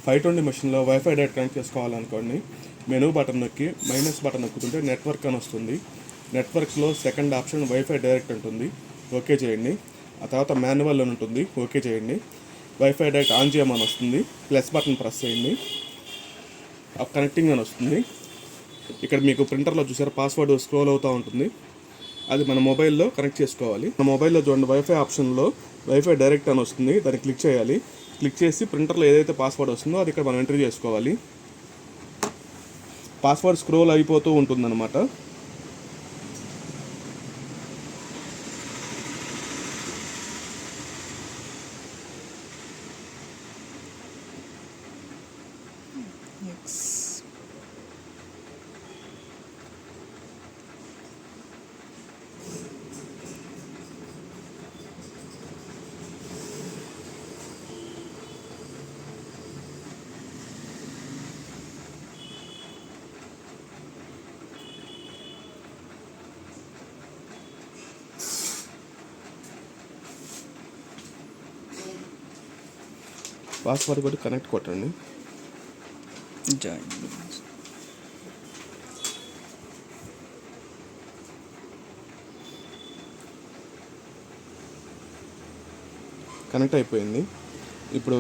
520 మెషిన్లో wifi direct connect చేసుకోవాలనుకోండి, menu button నొక్కి మైనస్ బటన్ నొక్కుతుంటే నెట్వర్క్ అని వస్తుంది. నెట్వర్క్లో సెకండ్ ఆప్షన్ వైఫై డైరెక్ట్ ఉంటుంది, ఓకే చేయండి. ఆ తర్వాత మాన్యువల్ అని ఉంటుంది, ఓకే చేయండి. వైఫై డైరెక్ట్ ఆన్ చేయమని వస్తుంది, ప్లస్ బటన్ ప్రెస్ చేయండి. కనెక్టింగ్ అని వస్తుంది. ఇక్కడ మీకు ప్రింటర్లో చూసారా పాస్వర్డ్ స్క్రోల్ అవుతూ ఉంటుంది, అది మన మొబైల్లో కనెక్ట్ చేసుకోవాలి. మన మొబైల్లో చూడండి వైఫై ఆప్షన్లో వైఫై డైరెక్ట్ అని వస్తుంది, దాన్ని క్లిక్ చేయాలి. క్లిక్ చేసి ప్రింటర్లో ఏదైతే పాస్వర్డ్ వస్తుందో అది ఇక్కడ మనం ఎంట్రీ చేసుకోవాలి. పాస్వర్డ్ స్క్రోల్ అయిపోతూ ఉంటుందన్నమాట. పాస్వర్డ్ కొట్టి కనెక్ట్ కొట్టండి. కనెక్ట్ అయిపోయింది. ఇప్పుడు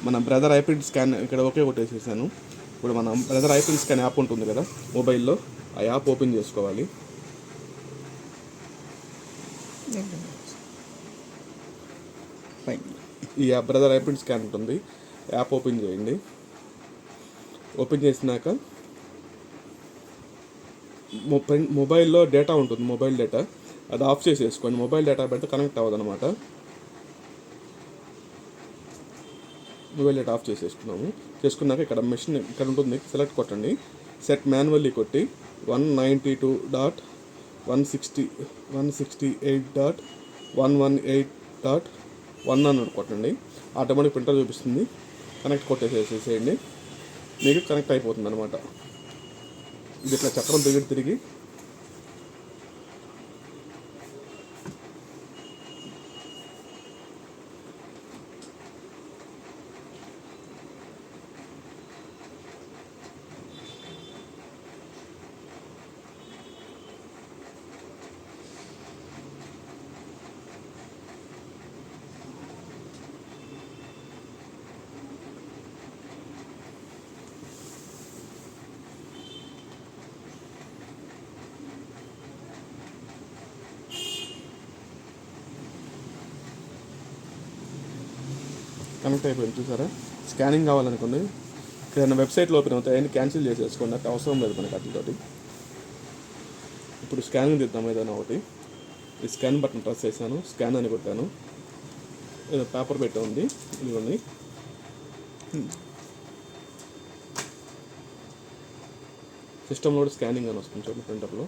మన బ్రదర్ ఐప్రింట్ స్కాన్ ఇక్కడ ఓకే కొట్టేసేసాను. ఇప్పుడు మన బ్రదర్ ఐప్రింట్ స్కాన్ యాప్ ఉంటుంది కదా మొబైల్లో, ఆ యాప్ ఓపెన్ చేసుకోవాలి. ఈ యాప్ బ్రదర్ ఐప్రింట్ స్కాన్ ఉంటుంది, యాప్ ఓపెన్ చేయండి. ఓపెన్ చేసినాక మొబైల్లో డేటా ఉంటుంది, మొబైల్ డేటా అది ఆఫ్ చేసేసుకోండి. మొబైల్ డేటా పెడితే కనెక్ట్ అవ్వదు అనమాట. మొబైల్ డేటా ఆఫ్ చేసేసుకున్నాము. చేసుకున్నాక ఇక్కడ మెషిన్ ఇక్కడ ఉంటుంది, సెలెక్ట్ కొట్టండి. సెట్ మాన్యువల్లీ కొట్టి 192.168.118.118.1 అని కొట్టండి. ఆటోమేటిక్ ప్రింటర్ చూపిస్తుంది. కనెక్ట్ కొట్టేసేసేయండి, మీకు కనెక్ట్ అయిపోతుంది అనమాట. ఇది ఇట్లా చక్రం తిరిగి కనెక్ట్ అయిపోయింది. చూసారా, స్కానింగ్ కావాలనుకోండి ఏదైనా వెబ్సైట్లో ఓపెన్ అవుతాయి, అన్నీ క్యాన్సిల్ చేసేసుకోండి, అట్లా అవసరం లేదు మనకి వాటితోటి. ఇప్పుడు స్కానింగ్ తీద్దాం ఏదైనా ఒకటి. ఈ స్కాన్ బటన్ ప్రెస్ చేశాను, స్కాన్ అని కొట్టాను. ఏదో పేపర్ పెట్టి ఉంది, ఇదిగోండి. సిస్టంలో కూడా స్కానింగ్ అని వస్తుంది చూడండి, ప్రింటర్లో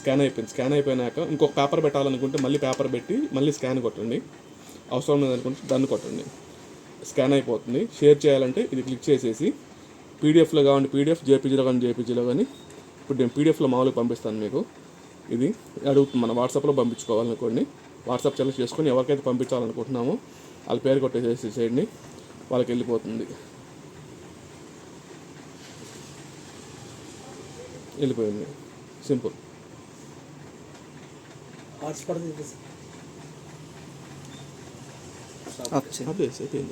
స్కాన్ అయిపోయింది. స్కాన్ అయిపోయినాక ఇంకొక పేపర్ పెట్టాలనుకుంటే మళ్ళీ పేపర్ పెట్టి మళ్ళీ స్కాన్ కొట్టండి. అవసరం లేదనుకుంటే డన్ కొట్టండి, స్కాన్ అయిపోతుంది. షేర్ చేయాలంటే ఇది క్లిక్ చేసేసి పీడిఎఫ్లో కావండి పీడిఎఫ్, జేపీజీలో కానీ జేపీజీలో కానీ. ఇప్పుడు నేను పీడిఎఫ్లో మామూలుగా పంపిస్తాను మీకు. ఇది అడుగుతుంది మన వాట్సాప్లో పంపించుకోవాలనుకోండి. వాట్సాప్ సెలెక్ట్ చేసుకొని ఎవరికైతే పంపించాలనుకుంటున్నామో వాళ్ళ పేరు కొట్టేసేసి చేయండి, వాళ్ళకి వెళ్ళిపోతుంది. వెళ్ళిపోయింది, సింపుల్. హాట్స్పాట్